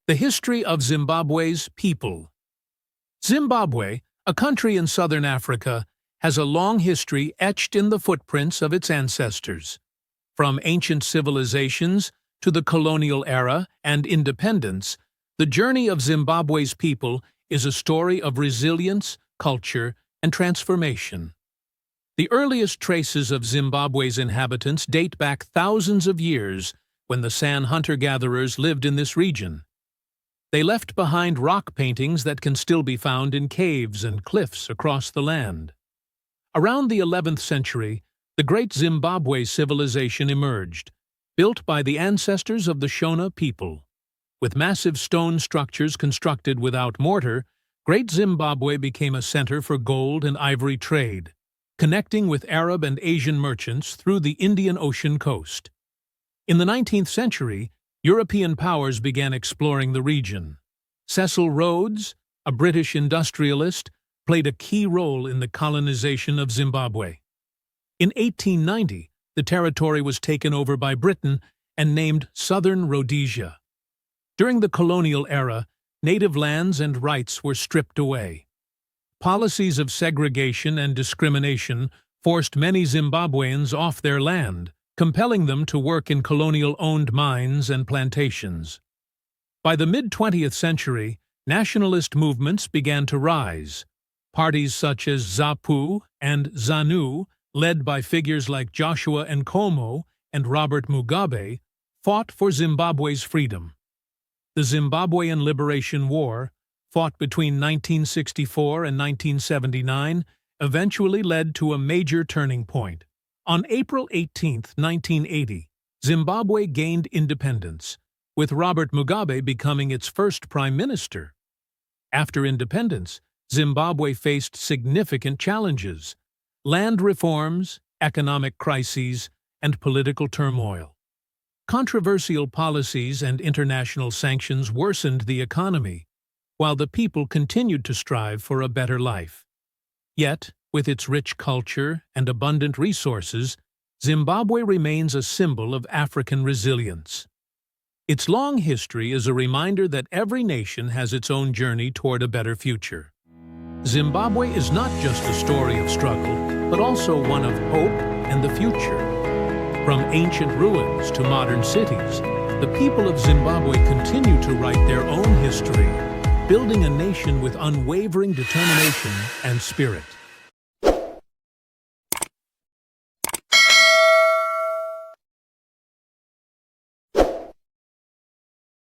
The history of Zimbabwe's people. Zimbabwe, a country in southern Africa, has a long history etched in the footprints of its ancestors. From ancient civilizations to the colonial era and independence, the journey of Zimbabwe's people is a story of resilience, culture, and transformation. The earliest traces of Zimbabwe's inhabitants date back thousands of years when the San hunter-gatherers lived in this region. They left behind rock paintings that can still be found in caves and cliffs across the land. Around the 11th century, the Great Zimbabwe civilization emerged, built by the ancestors of the Shona people. With massive stone structures constructed without mortar, Great Zimbabwe became a center for gold and ivory trade, connecting with Arab and Asian merchants through the Indian Ocean coast. In the 19th century, European powers began exploring the region. Cecil Rhodes, a British industrialist, played a key role in the colonization of Zimbabwe. In 1890, the territory was taken over by Britain and named Southern Rhodesia. During the colonial era, native lands and rights were stripped away. Policies of segregation and discrimination forced many Zimbabweans off their land, compelling them to work in colonial-owned mines and plantations. By the mid-20th century, nationalist movements began to rise. Parties such as ZAPU and ZANU, led by figures like Joshua Nkomo and Robert Mugabe, fought for Zimbabwe's freedom. The Zimbabwean Liberation War, fought between 1964 and 1979, eventually led to a major turning point. On April 18, 1980, Zimbabwe gained independence, with Robert Mugabe becoming its first prime minister. After independence, Zimbabwe faced significant challenges: land reforms, economic crises, and political turmoil. Controversial policies and international sanctions worsened the economy, while the people continued to strive for a better life. Yet, with its rich culture and abundant resources, Zimbabwe remains a symbol of African resilience. Its long history is a reminder that every nation has its own journey toward a better future. Zimbabwe is not just a story of struggle, but also one of hope and the future. From ancient ruins to modern cities, the people of Zimbabwe continue to write their own history, building a nation with unwavering determination and spirit.